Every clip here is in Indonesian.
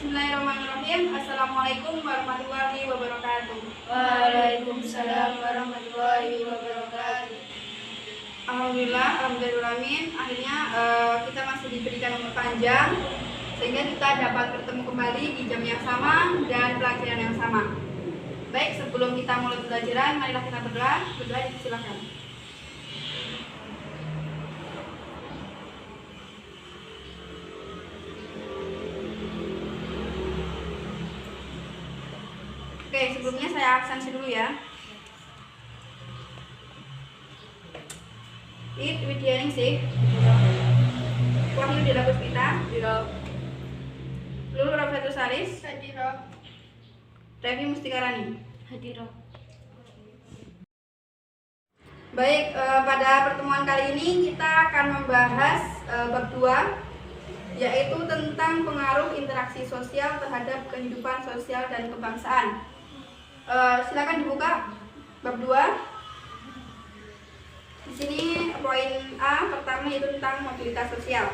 Bismillahirrahmanirrahim. Assalamualaikum warahmatullahi wabarakatuh. Waalaikumsalam warahmatullahi wabarakatuh. Alhamdulillahirrahmanirrahim. Akhirnya kita masih diberikan umur panjang sehingga kita dapat bertemu kembali di jam yang sama dan pelajaran yang sama. Baik, sebelum kita mulai pelajaran, marilah kita berdoa. Berdoa, silakan. Oke, sebelumnya saya absensi dulu ya. It Widyaningsih, Wahyu Dila Puspita, Lulu Rafatul Saris, Revi Mustikarani. Baik, pada pertemuan kali ini kita akan membahas bab 2, yaitu tentang pengaruh interaksi sosial terhadap kehidupan sosial dan kebangsaan. Silakan dibuka bab 2. Di sini poin A pertama itu tentang mobilitas sosial.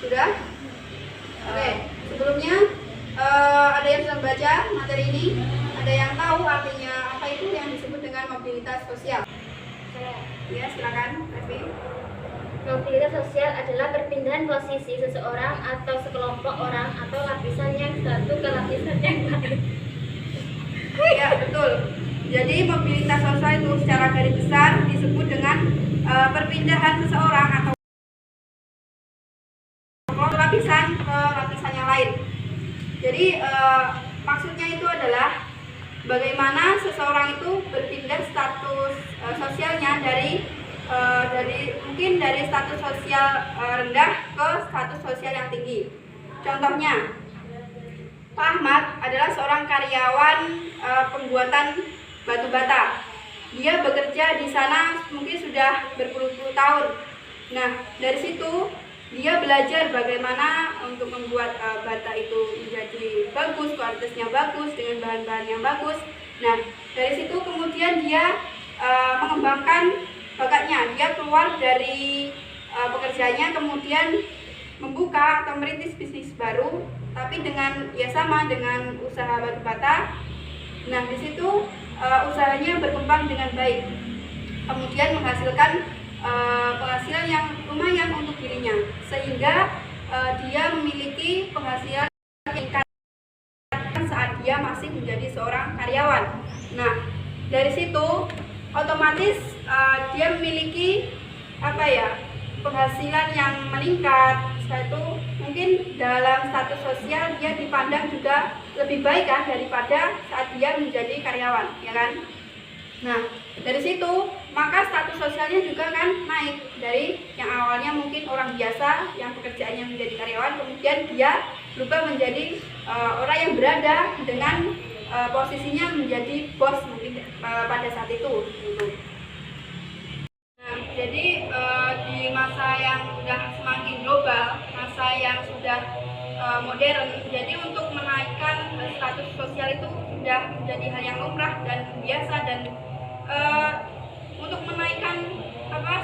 Sudah? Oke, sebelumnya ada yang sudah membaca materi ini? Ada yang tahu artinya apa itu yang disebut dengan mobilitas sosial? Ya, silakan, Revi. Mobilitas sosial adalah perpindahan posisi seseorang atau sekelompok orang atau lapisan yang satu ke lapisan yang lain. Ya, betul. Jadi mobilitas sosial itu secara garis besar disebut dengan perpindahan seseorang atau lapisan ke lapisan yang lain. Jadi maksudnya itu adalah bagaimana seseorang itu berpindah status sosialnya dari mungkin dari status sosial rendah ke status sosial yang tinggi. Contohnya, Pak Ahmad adalah seorang karyawan pembuatan batu bata. Dia bekerja di sana mungkin sudah berpuluh-puluh tahun. Nah, dari situ dia belajar bagaimana untuk membuat bata itu menjadi bagus, kualitasnya bagus, dengan bahan-bahan yang bagus. Nah, dari situ kemudian dia mengembangkan bakatnya. Dia keluar dari pekerjaannya, kemudian membuka atau merintis bisnis baru, tapi dengan sama dengan usaha batu bata. Nah, di situ usahanya berkembang dengan baik, kemudian menghasilkan penghasilan yang lumayan untuk dirinya, sehingga dia memiliki penghasilan yang saat dia masih menjadi seorang karyawan. Nah, dari situ otomatis dia memiliki penghasilan yang meningkat. Setelah itu mungkin dalam status sosial dia dipandang juga lebih baik kan daripada saat dia menjadi karyawan, ya kan? Nah, dari situ maka status sosialnya juga kan naik dari yang awalnya mungkin orang biasa yang pekerjaannya menjadi karyawan, kemudian dia berubah menjadi orang yang berada dengan posisinya menjadi bos mungkin pada saat itu. Nah, jadi di masa yang sudah semakin global, masa yang sudah modern, jadi untuk menaikkan status sosial itu sudah menjadi hal yang lumrah dan biasa, dan untuk menaikkan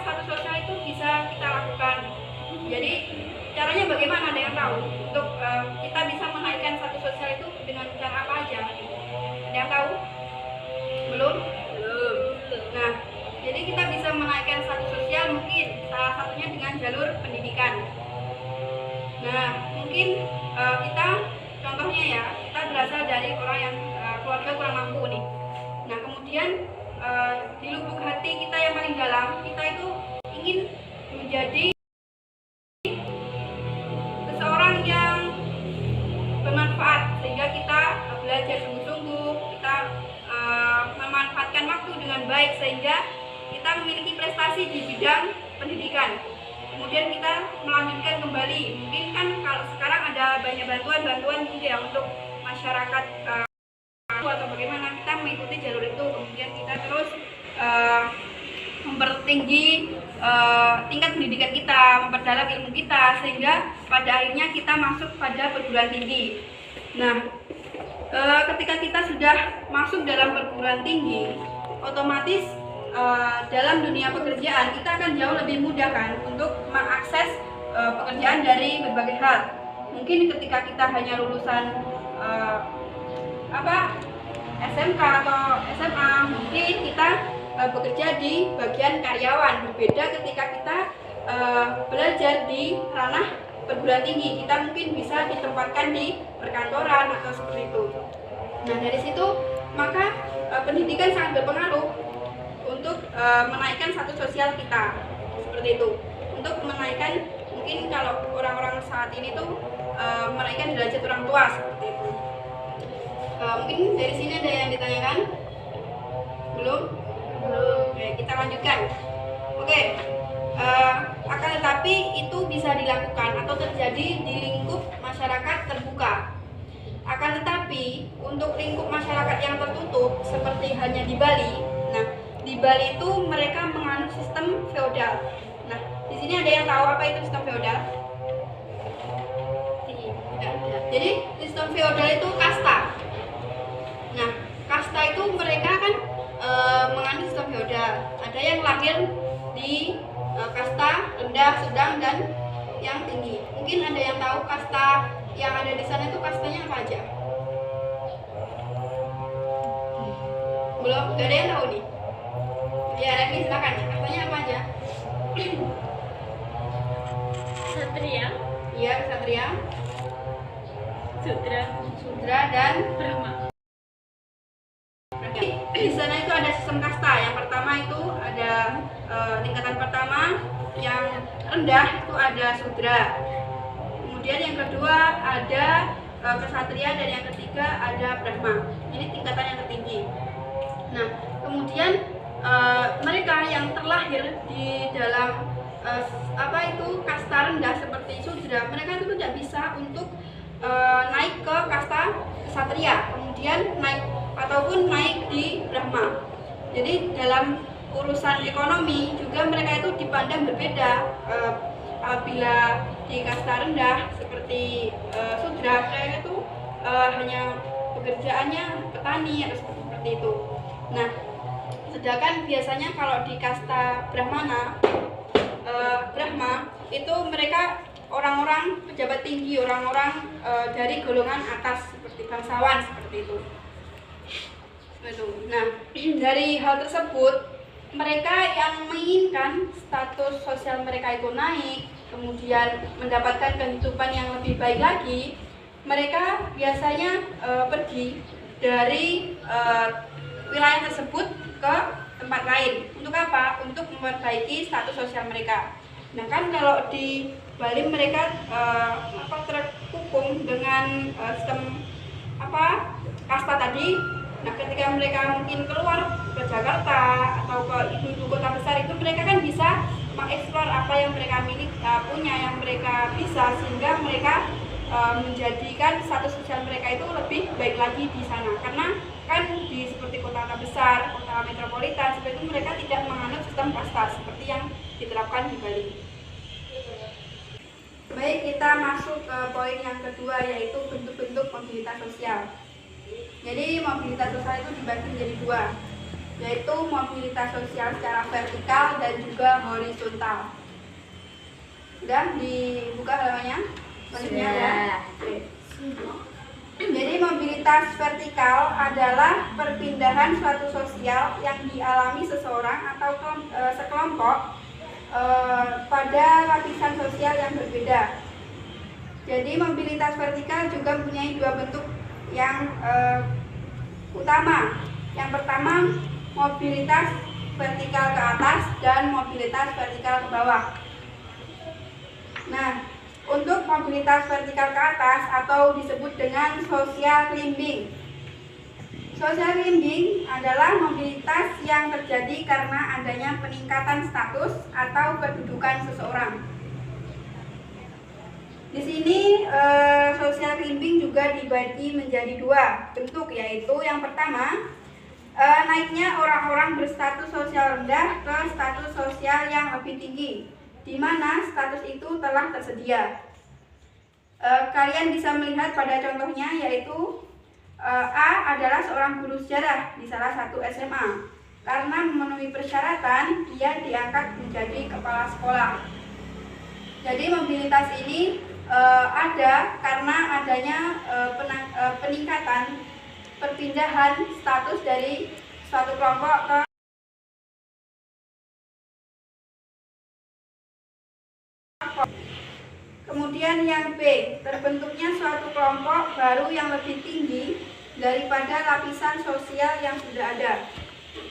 status sosial itu bisa kita lakukan. Jadi caranya bagaimana, ada yang tahu? Untuk kita bisa menaikkan status sosial itu dengan cara apa aja? Ada yang tahu? Belum? Nah, jadi kita bisa menaikkan status sosial mungkin salah satunya dengan jalur pendidikan. Nah, mungkin kita contohnya ya, kita berasal dari orang yang keluarga kurang mampu nih. Nah, kemudian di lubuk hati kita yang paling dalam, kita itu ingin menjadi seseorang yang bermanfaat, sehingga kita belajar sungguh-sungguh, kita memanfaatkan waktu dengan baik sehingga kita memiliki prestasi di bidang pendidikan. Kemudian kita melanjutkan kembali, mungkin kan kalau sekarang ada banyak bantuan gitu ya untuk masyarakat atau bagaimana, kita mengikuti jalur itu, kemudian kita terus mempertinggi tingkat pendidikan kita, memperdalam ilmu kita, sehingga pada akhirnya kita masuk pada perguruan tinggi. Nah, ketika kita sudah masuk dalam perguruan tinggi, otomatis dalam dunia pekerjaan kita akan jauh lebih mudah kan untuk mengakses pekerjaan dari berbagai hal. Mungkin ketika kita hanya lulusan SMK atau SMA, mungkin kita bekerja di bagian karyawan. Berbeda ketika kita belajar di ranah perguruan tinggi, kita mungkin bisa ditempatkan di perkantoran atau seperti itu. Nah, dari situ maka pendidikan sangat berpengaruh untuk menaikkan status sosial kita, seperti itu. Untuk menaikkan, mungkin kalau orang-orang saat ini tuh menaikkan derajat orang tua, seperti itu. Mungkin dari sini ada yang ditanyakan? Belum? Oke, kita lanjutkan. Oke. Akan tetapi itu bisa dilakukan atau terjadi di lingkup masyarakat terbuka. Akan tetapi untuk lingkup masyarakat yang tertutup seperti hanya di Bali, nah di Bali itu mereka menganut sistem feodal. Nah, di sini ada yang tahu apa itu sistem feodal? Tidak ada. Jadi sistem feodal itu kasta. Nah, kasta itu mereka kan menganut sistem feodal. Ada yang lahir di kasta rendah, sedang, dan yang tinggi. Mungkin ada yang tahu kasta yang ada di sana itu kastanya apa aja? Belum? Gak ada yang tahu nih? Ya, Remi silakan. Kastanya apa aja? Satria, Iya, Ksatria, Sudra, Sudra, dan Brahma. di sana itu ada sistem kasta. Yang pertama itu ada tingkatan pertama yang rendah itu ada Sudra. Kemudian yang kedua ada Ksatria, dan yang ketiga ada Brahma. Ini tingkatan yang tertinggi. Nah, kemudian mereka yang terlahir di dalam kasta rendah seperti Sudra, mereka itu tidak bisa untuk naik ke kasta Ksatria, kemudian naik di Brahma. Jadi dalam urusan ekonomi juga mereka itu dipandang berbeda. Apabila di kasta rendah seperti Sudra, mereka itu hanya pekerjaannya petani atau seperti itu. Nah, sedangkan biasanya kalau di kasta Brahma itu mereka orang-orang pejabat tinggi, orang-orang dari golongan atas seperti bangsawan, seperti itu. Nah, dari hal tersebut mereka yang menginginkan status sosial mereka itu naik, kemudian mendapatkan kehidupan yang lebih baik lagi, mereka biasanya pergi dari wilayah tersebut ke tempat lain. Untuk apa? Untuk memperbaiki status sosial mereka. Nah, kan kalau di Bali mereka terkungkung dengan sistem kasta tadi. Nah, ketika mereka mungkin keluar ke Jakarta atau ke ibu kota besar, itu mereka kan bisa mengeksplor apa yang mereka punya, yang mereka bisa, sehingga mereka menjadikan status sosial mereka itu lebih baik lagi di sana. Karena kan di seperti kota besar, kota metropolitan, seperti itu mereka tidak menganut sistem kasta seperti yang diterapkan di Bali. Baik, kita masuk ke poin yang kedua, yaitu bentuk-bentuk mobilitas sosial. Jadi mobilitas sosial itu dibagi menjadi dua, yaitu mobilitas sosial secara vertikal dan juga horizontal. Sudah dibuka halamannya? Maksudnya ya. Oke. Jadi mobilitas vertikal adalah perpindahan suatu sosial yang dialami seseorang atau sekelompok pada lapisan sosial yang berbeda. Jadi mobilitas vertikal juga mempunyai dua bentuk yang utama. Yang pertama, mobilitas vertikal ke atas dan mobilitas vertikal ke bawah. Nah, untuk mobilitas vertikal ke atas atau disebut dengan social climbing. Social climbing adalah mobilitas yang terjadi karena adanya peningkatan status atau kedudukan seseorang. Di sini social climbing juga dibagi menjadi dua bentuk, yaitu yang pertama naiknya orang-orang berstatus sosial rendah ke status sosial yang lebih tinggi, di mana status itu telah tersedia. Kalian bisa melihat pada contohnya, yaitu A adalah seorang guru sejarah di salah satu SMA. Karena memenuhi persyaratan, dia diangkat menjadi kepala sekolah. Jadi mobilitas ini ada karena adanya peningkatan perpindahan status dari suatu kelompok ke Kemudian yang B, terbentuknya suatu kelompok baru yang lebih tinggi daripada lapisan sosial yang sudah ada.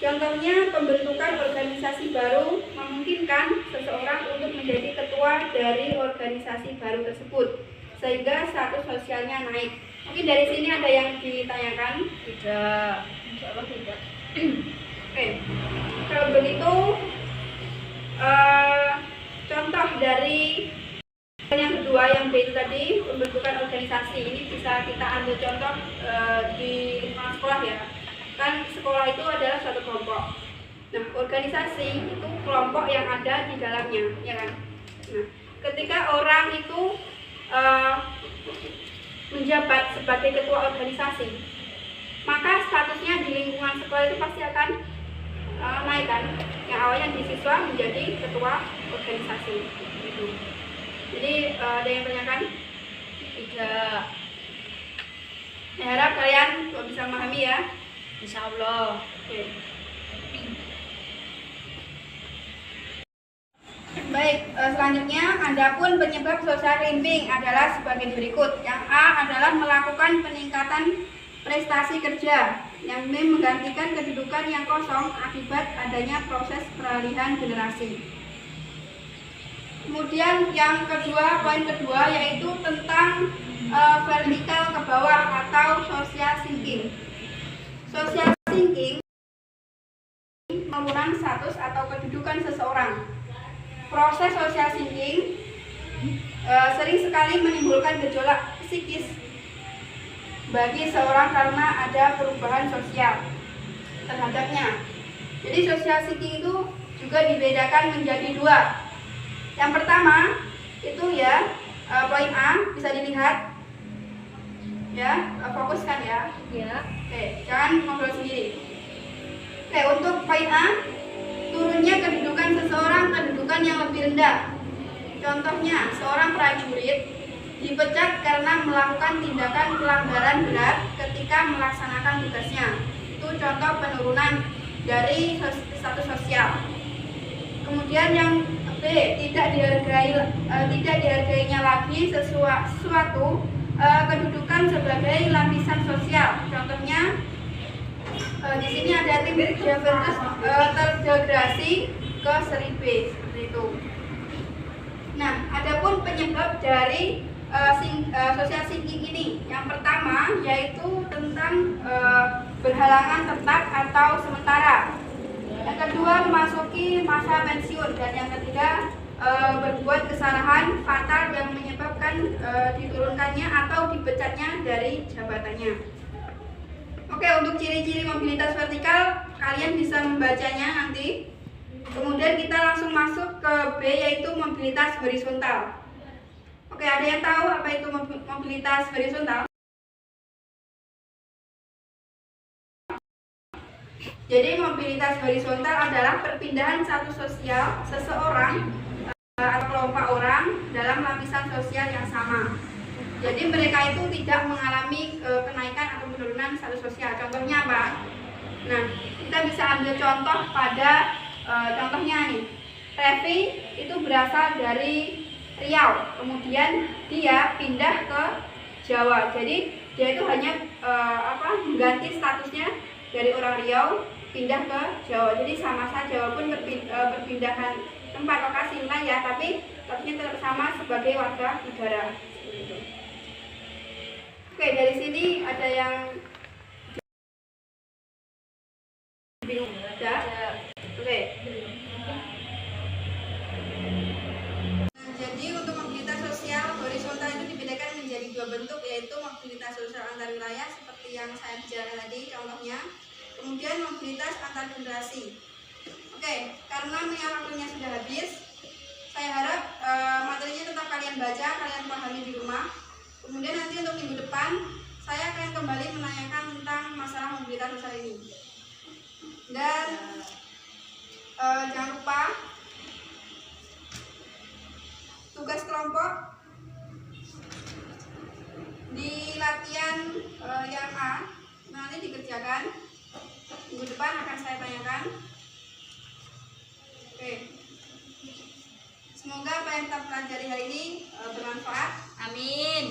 Contohnya, pembentukan organisasi baru memungkinkan seseorang untuk menjadi ketua dari organisasi baru tersebut, sehingga status sosialnya naik. Mungkin dari sini ada yang ditanyakan? Tidak. Insya Allah tidak. Oke, kalau begitu contoh dari yang kedua, yang B itu tadi, pembentukan organisasi. Ini bisa kita ambil contoh di lingkungan sekolah ya. Kan sekolah itu adalah suatu kelompok. Nah, organisasi itu kelompok yang ada di dalamnya, ya kan? Nah, ketika orang itu menjabat sebagai ketua organisasi, maka statusnya di lingkungan sekolah itu pasti akan naik kan? Yang awalnya di siswa menjadi ketua organisasi. Gitu. Jadi ada yang tanyakan? Tidak. Saya harap kalian bisa memahami ya. Insya Allah. Oke. Baik, selanjutnya adapun penyebab social climbing adalah sebagai berikut. Yang A adalah melakukan peningkatan prestasi kerja. Yang B menggantikan kedudukan yang kosong akibat adanya proses peralihan generasi. Kemudian yang kedua, poin kedua yaitu tentang vertikal ke bawah atau social thinking. Social thinking penurunan status atau kedudukan seseorang. Proses social thinking sering sekali menimbulkan gejolak psikis bagi seorang karena ada perubahan sosial terhadapnya. Jadi social thinking itu juga dibedakan menjadi dua. Yang pertama itu ya poin A, bisa dilihat ya, fokuskan ya. Ya. Oke, jangan ngobrol sendiri. Oke, untuk poin A, turunnya kedudukan seseorang kedudukan yang lebih rendah. Contohnya, seorang prajurit dipecat karena melakukan tindakan pelanggaran berat ketika melaksanakan tugasnya. Itu contoh penurunan dari status sosial. Kemudian yang B, tidak dihargainya lagi sesuatu kedudukan sebagai lapisan sosial. Contohnya di sini ada tim Juventus terdegradasi ke seri B, seperti itu. Nah, adapun penyebab dari social thinking ini, yang pertama yaitu tentang berhalangan tetap atau sementara. Yang kedua, memasuki masa pensiun, dan yang ketiga berbuat kesalahan fatal yang menyebabkan diturunkannya atau dipecatnya dari jabatannya. Oke, untuk ciri-ciri mobilitas vertikal kalian bisa membacanya nanti. Kemudian kita langsung masuk ke B, yaitu mobilitas horizontal. Oke, ada yang tahu apa itu mobilitas horizontal? Jadi mobilitas horizontal adalah perpindahan status sosial seseorang atau kelompok orang dalam lapisan sosial yang sama. Jadi mereka itu tidak mengalami kenaikan atau penurunan status sosial. Contohnya apa? Nah, kita bisa ambil contoh pada contohnya nih. Revi itu berasal dari Riau, kemudian dia pindah ke Jawa. Jadi dia itu hanya mengganti statusnya dari orang Riau pindah ke Jawa. Jadi sama saja walaupun perpindahan tempat lokasi wilayah, tapi statusnya tetap sama sebagai warga negara. Oke, dari sini ada yang bingung? Ada? Oke. Jadi untuk mobilitas sosial horizontal itu dibedakan menjadi dua bentuk, yaitu mobilitas sosial antar wilayah seperti yang saya bicarakan tadi contohnya. Kemudian mobilitas antar generasi. Oke, karena waktunya sudah habis, saya harap materinya tetap kalian baca, kalian pahami di rumah. Kemudian nanti untuk minggu depan saya akan kembali menanyakan tentang masalah mobilitas sosial ini. Dan jangan lupa tugas kelompok yang A nanti dikerjakan, minggu depan akan saya tanyakan. Oke. Semoga apa yang kita pelajari hari ini bermanfaat. Amin.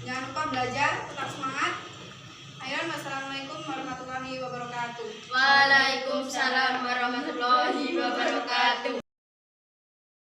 Jangan lupa belajar, tetap semangat. Ayo, wassalamualaikum warahmatullahi wabarakatuh. Waalaikumsalam warahmatullahi wabarakatuh.